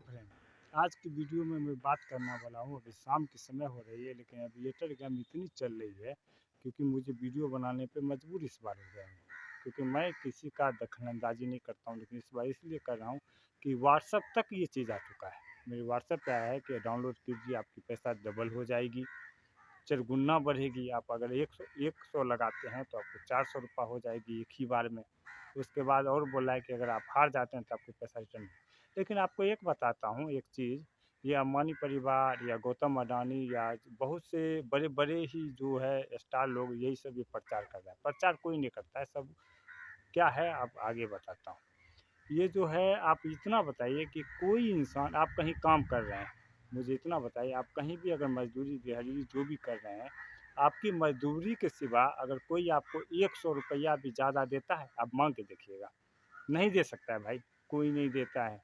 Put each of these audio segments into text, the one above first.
Friend, आज की video में मैं बात करने वाला हूँ। अभी शाम के समय हो रही है, लेकिन एविएटर गेम इतनी चल रही है क्योंकि मुझे वीडियो बनाने पे मजबूर इस बार हो गया हूँ। क्योंकि मैं किसी का दखलंदाजी नहीं करता हूँ, लेकिन इस बार इसलिए कर रहा हूँ कि व्हाट्सअप तक ये चीज़ आ चुका है। मेरे व्हाट्सअप पे आया है कि डाउनलोड कीजिए, आपकी पैसा डबल हो जाएगी, चरगुना बढ़ेगी। आप अगर 100 लगाते हैं तो आपको 400 रुपये हो जाएगी एक ही बार में। उसके बाद और बोला है कि अगर आप हार जाते हैं तो आपको पैसा रिटर्न। लेकिन आपको एक बताता हूँ एक चीज़, ये अंबानी परिवार या गौतम अडानी या बहुत से बड़े बड़े ही जो है स्टार लोग, यही सब ये प्रचार कर रहा है। प्रचार कोई नहीं करता है, सब क्या है आप आगे बताता हूँ। ये जो है, आप इतना बताइए कि कोई इंसान, आप कहीं काम कर रहे हैं, मुझे इतना बताइए, आप कहीं भी अगर मजदूरी दिहाड़ी जो भी कर रहे हैं, आपकी मजदूरी के सिवा अगर कोई आपको 100 रुपया भी ज़्यादा देता है, आप मांग के देखिएगा, नहीं दे सकता है भाई, कोई नहीं देता है।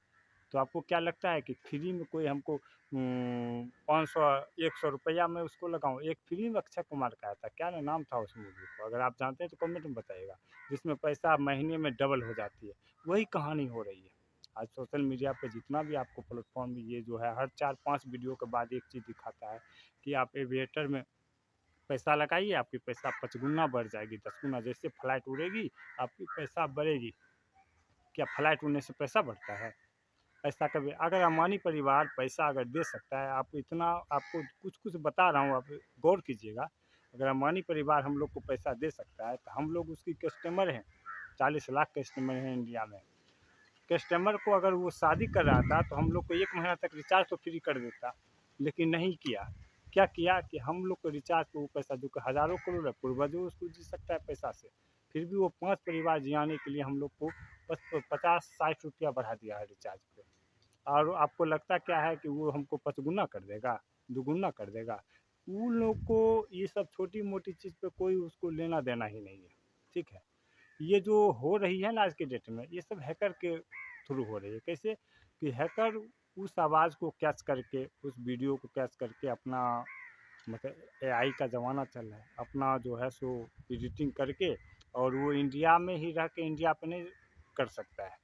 तो आपको क्या लगता है कि फ्री में कोई हमको 500 100 रुपया मैं उसको लगाऊं? एक फ्री में अक्षय कुमार का आया था, क्या ना नाम था उस मूवी को, अगर आप जानते हैं तो कमेंट में बताइएगा, जिसमें पैसा महीने में डबल हो जाती है। वही कहानी हो रही है आज सोशल मीडिया पे। जितना भी आपको प्लेटफॉर्म में ये जो है, हर 4-5 वीडियो के बाद एक चीज़ दिखाता है कि आप एविएटर में पैसा लगाइए, आपकी पैसा 5 गुना बढ़ जाएगी, 10 गुना। जैसे फ्लाइट उड़ेगी आपकी पैसा बढ़ेगी। क्या फ्लाइट उड़ने से पैसा बढ़ता है? ऐसा कभी, अगर अंबानी परिवार पैसा अगर दे सकता है, आप इतना, आपको कुछ कुछ बता रहा हूँ, आप गौर कीजिएगा। अगर अंबानी परिवार हम लोग को पैसा दे सकता है तो हम लोग उसकी कस्टमर हैं। 40 लाख कस्टमर हैं इंडिया में। कस्टमर को अगर वो शादी कर रहा था तो हम लोग को 1 महीना तक रिचार्ज तो फ्री कर देता, लेकिन नहीं किया। क्या किया कि हम लोग को रिचार्ज पे वो पैसा, जो कि हज़ारों करोड़ है, पूर्वजों उसको जी सकता है पैसा से, फिर भी वो 5 परिवार जियाने के लिए हम लोग को बस 50-60 रुपया बढ़ा दिया है रिचार्ज पे। और आपको लगता क्या है कि वो हमको 5 गुना कर देगा, 2 गुना कर देगा? उन लोग को ये सब छोटी मोटी चीज़ पे कोई उसको लेना देना ही नहीं है, ठीक है। ये जो हो रही है ना आज के डेट में, ये सब हैकर के थ्रू हो रही है। कैसे कि हैकर उस आवाज़ को कैच करके, उस वीडियो को कैच करके अपना, मतलब एआई का ज़माना चल रहा है, अपना जो है सो एडिटिंग करके, और वो इंडिया में ही रह के इंडिया पे नहीं कर सकता है,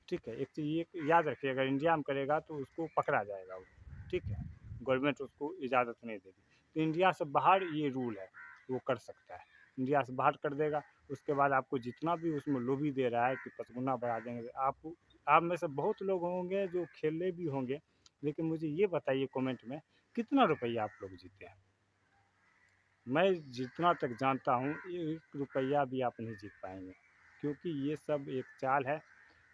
ठीक है। एक चीज़ ये याद रखिए, अगर इंडिया में करेगा तो उसको पकड़ा जाएगा वो, ठीक है। गवर्नमेंट उसको इजाज़त नहीं देगी। तो इंडिया से बाहर ये रूल है, वो कर सकता है। इंडिया से बाहर कर देगा, उसके बाद आपको जितना भी उसमें लोभी दे रहा है कि 5 गुना बढ़ा देंगे, आप में से बहुत लोग होंगे जो खेले भी होंगे। लेकिन मुझे ये बताइए कमेंट में, कितना रुपया आप लोग जीते हैं? मैं जितना तक जानता हूँ, 1 रुपया भी आप नहीं जीत पाएंगे, क्योंकि ये सब एक चाल है।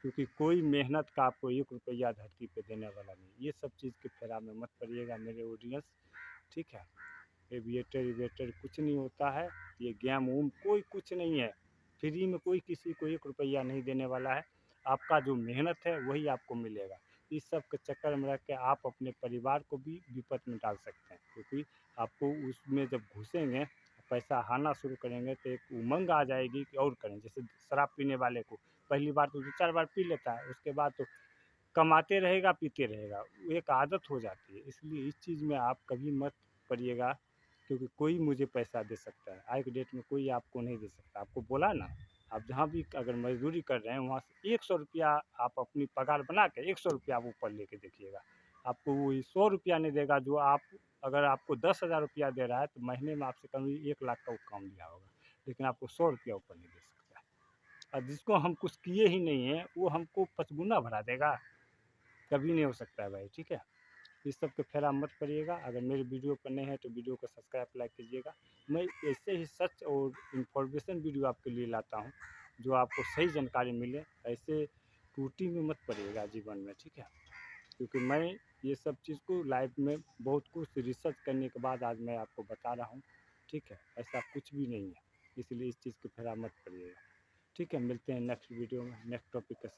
क्योंकि कोई मेहनत का आपको 1 रुपया धरती पे देने वाला नहीं। ये सब चीज़ के फेरा में मत पड़िएगा मेरे ऑडियंस, ठीक है। एविएटर एविएटर कुछ नहीं होता है, ये गेम वूम कोई कुछ नहीं है। फ्री में कोई किसी को 1 रुपया नहीं देने वाला है। आपका जो मेहनत है वही आपको मिलेगा। इस सब के चक्कर में रह के आप अपने परिवार को भी विपद में डाल सकते हैं, क्योंकि आपको उसमें जब घुसेंगे, पैसा आना शुरू करेंगे, तो एक उमंग आ जाएगी कि और करें। जैसे शराब पीने वाले को पहली बार तो 2-4 बार पी लेता है, उसके बाद तो कमाते रहेगा, पीते रहेगा, वो एक आदत हो जाती है। इसलिए इस चीज़ में आप कभी मत पड़िएगा, क्योंकि कोई मुझे पैसा दे सकता है, आज के डेट में कोई आपको नहीं दे सकता। आपको बोला ना, आप जहाँ भी अगर मजदूरी कर रहे हैं, वहाँ से 100 रुपया आप अपनी पगार बना के 100 रुपया आप ऊपर लेके देखिएगा, आपको वो 100 रुपया नहीं देगा। जो आप, अगर आपको 10,000 रुपया दे रहा है तो महीने में आपसे कभी 1 लाख का वो काम लिया होगा, लेकिन आपको 100 रुपया ऊपर नहीं दे सकता। और जिसको हम कुछ किए ही नहीं है, वो हमको 5 गुना बढ़ा देगा, कभी नहीं हो सकता है भाई, ठीक है। इस सब के फेरा मत पड़िएगा। अगर मेरे वीडियो पर नए हैं तो वीडियो को सब्सक्राइब लाइक कीजिएगा। मैं ऐसे ही सच और इन्फॉर्मेशन वीडियो आपके लिए लाता हूँ, जो आपको सही जानकारी मिले। ऐसे त्रुटि में मत पड़िएगा जीवन में, ठीक है। क्योंकि मैं ये सब चीज़ को लाइफ में बहुत कुछ रिसर्च करने के बाद आज मैं आपको बता रहा हूँ, ठीक है। ऐसा कुछ भी नहीं है, इसलिए इस चीज़ के फेरा मत पड़िएगा, ठीक है। मिलते हैं नेक्स्ट वीडियो में नेक्स्ट टॉपिक के साथ।